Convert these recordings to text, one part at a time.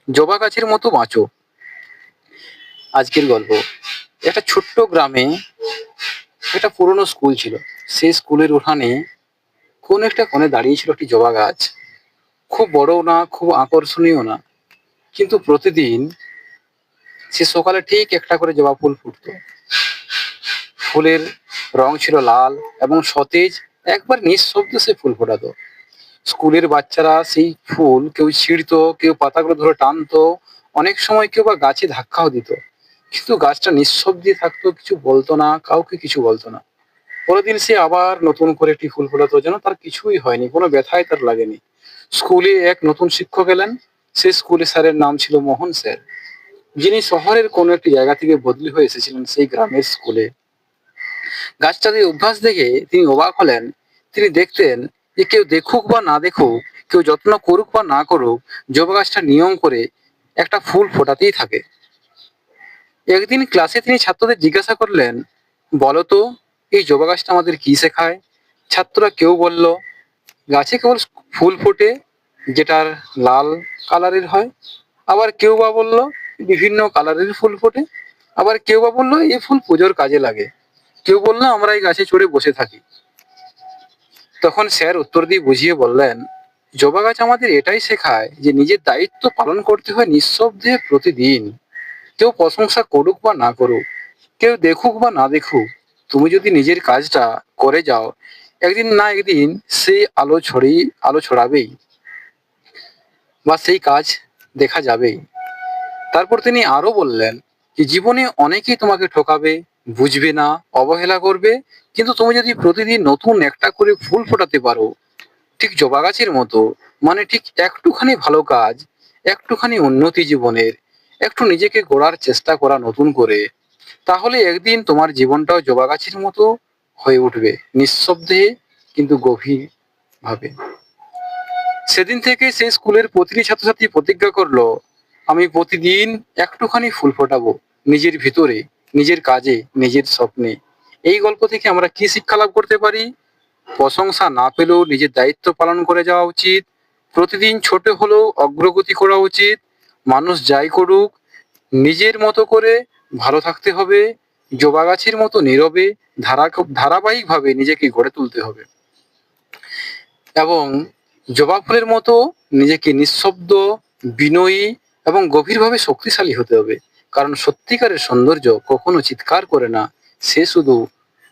জবা গাছের মতো বাঁচো। আজকের গল্প। একটা ছোট্ট গ্রামে একটা পুরনো স্কুল ছিল। সেই স্কুলের উঠানে কোন একটা কোণে দাঁড়িয়ে ছিল একটি জবা গাছ। খুব বড়ও না, খুব আকর্ষণীয় না, কিন্তু প্রতিদিন সে সকালে ঠিক একটা করে জবা ফুল ফুটতো। ফুলের রং ছিল লাল এবং সতেজ। একবার নিঃশব্দে সে ফুল ফোটাতো। স্কুলের বাচ্চারা সেই ফুল কেউ ছিঁড়তো, কেউ পাতাগুলো ধরে টানতো, অনেক সময় কেউ বা গাছে ধাক্কাও দিত। কিন্তু গাছটা নিঃশব্দে থাকতো, কিছু বলতো না, কাউকে কিছু বলতো না। পরের দিন সে আবার নতুন করে একটি ফুল ফোটাতো, যেন তার কিছুই হয়নি, কোনো ব্যথাই তার লাগেনি। স্কুলে এক নতুন শিক্ষক এলেন। সে স্কুলে স্যারের নাম ছিল মোহন স্যার, যিনি শহরের কোনো একটি জায়গা থেকে বদলি হয়ে এসেছিলেন সেই গ্রামের স্কুলে। গাছটাকে অভ্যাস দেখে তিনি অবাক হলেন। তিনি দেখতেন যে কেউ দেখুক বা না দেখুক, কেউ যত্ন করুক বা না করুক, জবা গাছটা নিয়ম করে একটা ফুল ফোটাতেই থাকে। একদিন ক্লাসে তিনি ছাত্রদের জিজ্ঞাসা করলেন, বলো তো, এই জবা গাছটা আমাদের কি শেখায়? ছাত্ররা কেউ বলল, গাছে কেবল ফুল ফোটে, যেটার লাল কালারের হয়। আবার কেউ বা বলল, বিভিন্ন কালারের ফুল ফোটে। আবার কেউ বা বলল, এই ফুল পুজোর কাজে লাগে। কেউ বলল, আমরা এই গাছে চড়ে বসে থাকি। তখন স্যার উত্তর দিয়ে বুঝিয়ে বললেন, জবা গাছ আমাদের এটাই শেখায় যে নিজের দায়িত্ব পালন করতে হয় নিঃশব্দে প্রতিদিন। কেউ প্রশংসা করুক বা না করুক, কেউ দেখুক বা না দেখুক, তুমি যদি নিজের কাজটা করে যাও, একদিন না একদিন সেই আলো ছড়াবেই, বা সেই কাজ দেখা যাবেই। তারপর তিনি আরো বললেন যে জীবনে অনেকেই তোমাকে ঠকাবে, বুঝবে না, অবহেলা করবে, কিন্তু তুমি যদি প্রতিদিন নতুন একটা করে ফুল ফোটাতে পারো, ঠিক জবা গাছের মতো, মানে ঠিক একটুখানি ভালো কাজ, একটুখানি উন্নতি জীবনের, একটু নিজেকে গড়ার চেষ্টা করা নতুন করে, তাহলে একদিন তোমার জীবনটাও জবা গাছের মতো হয়ে উঠবে, নিঃশব্দে কিন্তু গভীর ভাবে। সেদিন থেকে সেই স্কুলের প্রতিটি ছাত্রছাত্রী প্রতিজ্ঞা করলো, আমি প্রতিদিন একটুখানি ফুল ফোটাবো, নিজের ভিতরে, নিজের কাজে, নিজের স্বপ্নে। এই গল্প থেকে আমরা কি শিক্ষা লাভ করতে পারি? প্রশংসা না পেলেও নিজের দায়িত্ব পালন করে যাওয়া উচিত। প্রতিদিন ছোট হলেও অগ্রগতি করা উচিত। মানুষ যাই করুক, নিজের মতো করে ভালো থাকতে হবে। জবা গাছের মতো নীরবে, ধারাবাহিকভাবে নিজেকে গড়ে তুলতে হবে। এবং জবা ফুলের মতো নিজেকে নিঃশব্দ, বিনয়ী এবং গভীরভাবে শক্তিশালী হতে হবে। কারণ সত্যিকারের সৌন্দর্য কখনো চিৎকার করে না, সে শুধু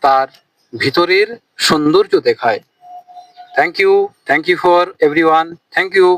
তার ভিতরের সৌন্দর্য দেখায়। Thank you, thank you for everyone, thank you.